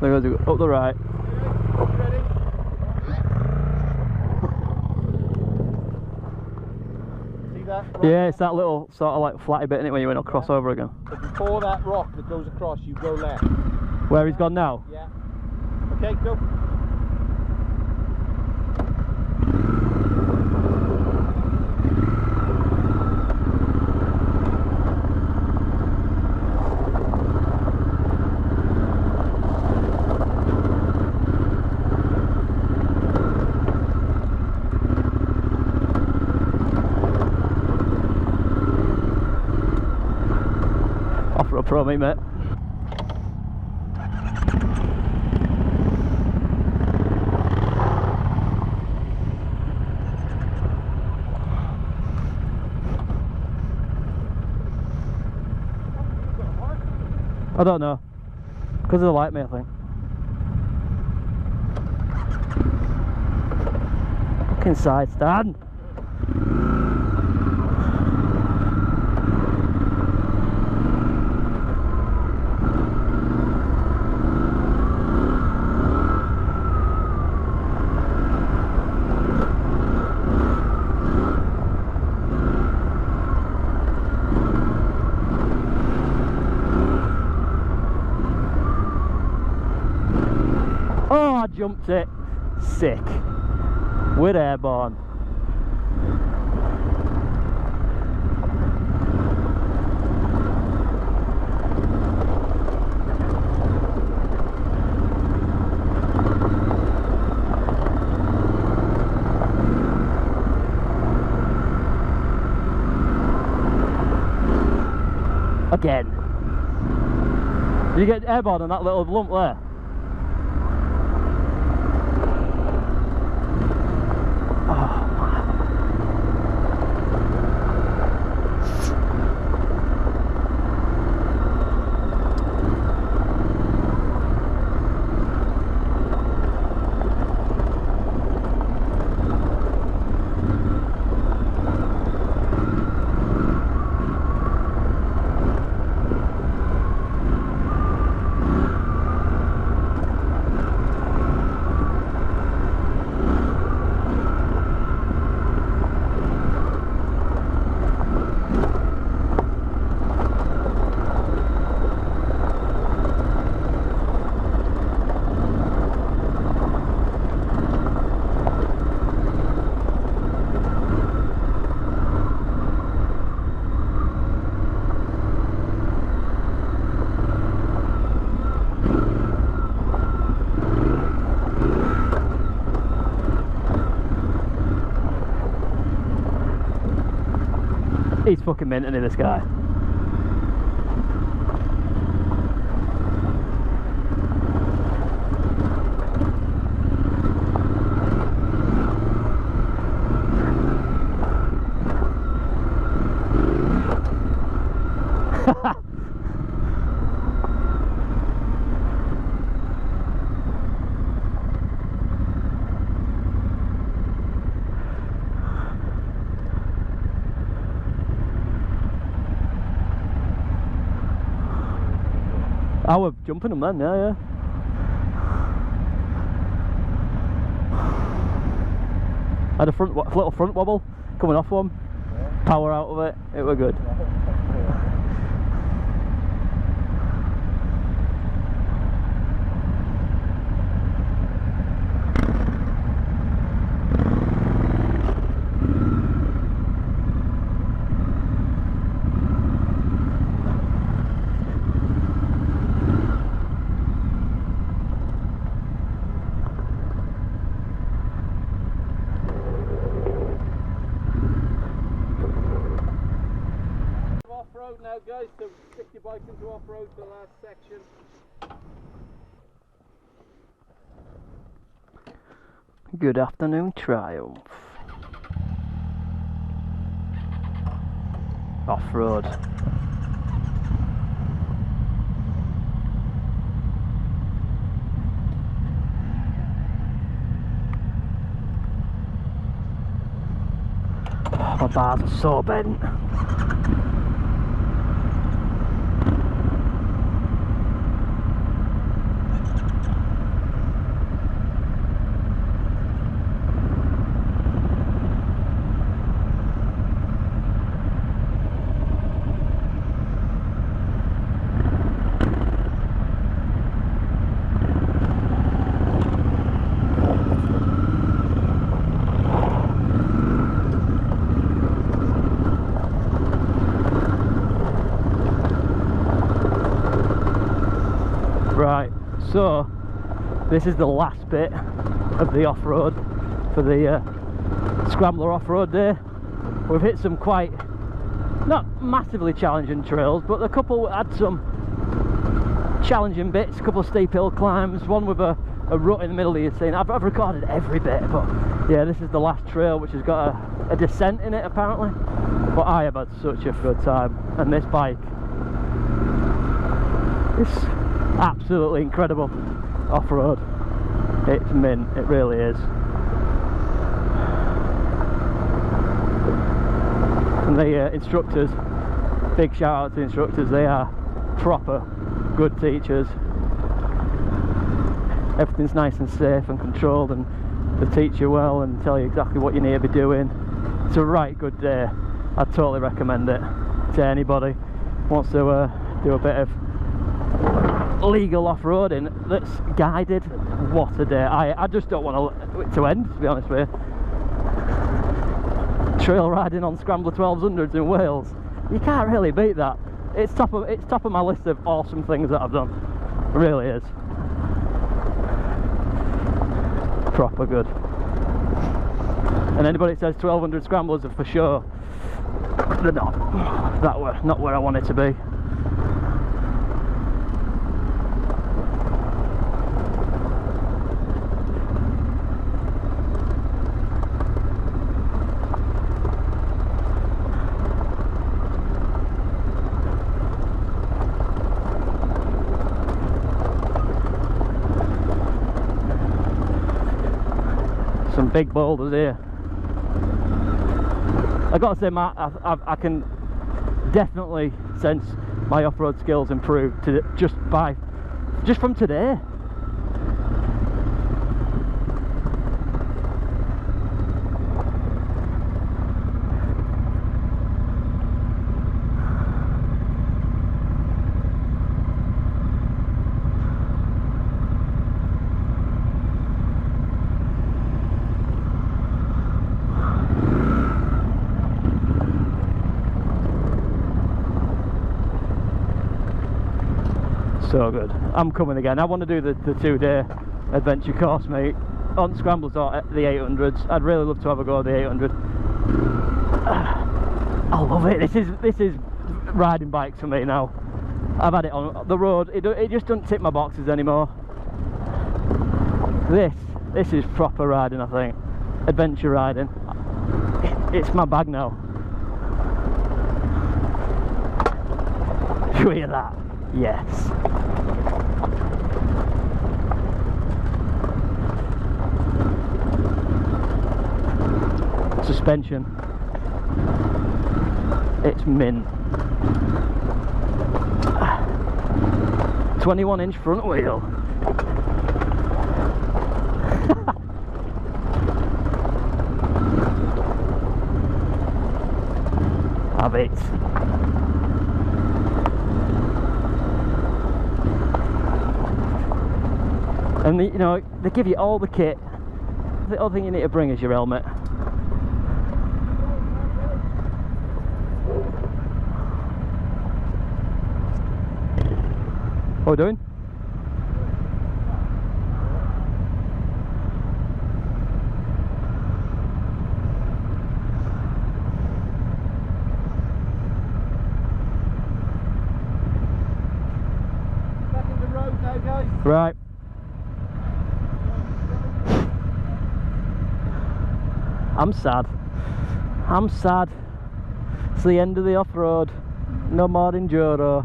There goes up the right. Ready? See that? Rock? Yeah, it's that little sort of like flatty bit in it when you went across over again. So before that rock that goes across, you go left. Where he's gone now? Yeah. Okay, go. Offroad pro, mate. I don't know. Because of the light, mate, I think. Fucking side stand. Oh, I jumped it. Sick. We're airborne. Again. You get airborne on that little lump there. He's fucking minting in this guy. I was jumping them then, yeah. Had a little front wobble coming off one, power out of it, it were good. Off-road now, guys, so stick your bike into off-road for the last section. Good afternoon, Triumph. Off-road. Oh, my bars are so bent. Right, so this is the last bit of the off-road for the Scrambler off-road day. We've hit some quite, not massively challenging trails, but a couple had some challenging bits, a couple of steep hill climbs, one with a rut in the middle that you've seen. I've recorded every bit, but yeah, this is the last trail, which has got a descent in it apparently. But I have had such a good time, and this bike is absolutely incredible off-road. It's mint, it really is. And the instructors, big shout out to the instructors, they are proper good teachers. Everything's nice and safe and controlled, and they teach you well and tell you exactly what you need to be doing. It's a right good day. I'd totally recommend it to anybody who wants to do a bit of legal off-roading that's guided. What a day. I just don't want it to end, to be honest with you. Trail riding on Scrambler 1200s in Wales, you can't really beat that. It's top of my list of awesome things that I've done. It really is. Proper good. And anybody that says 1200 Scramblers are for sure, they're not. That were not where I want it to be. Some big boulders here. I gotta say, Matt, I can definitely sense my off-road skills improved just from today. So good. I'm coming again. I want to do the 2-day adventure course, mate, on Scramblers or the 800s. I'd really love to have a go at the 800. I love it. This is riding bikes for me now. I've had it on the road. It just doesn't tick my boxes anymore. This is proper riding, I think. Adventure riding. It's my bag now. You hear that? Yes. Suspension. It's mint. 21-inch front wheel. Have it. And you know, they give you all the kit. The other thing you need to bring is your helmet. What are we doing? Back in the road now, guys. Right. I'm sad. I'm sad. It's the end of the off-road. No more Enduro.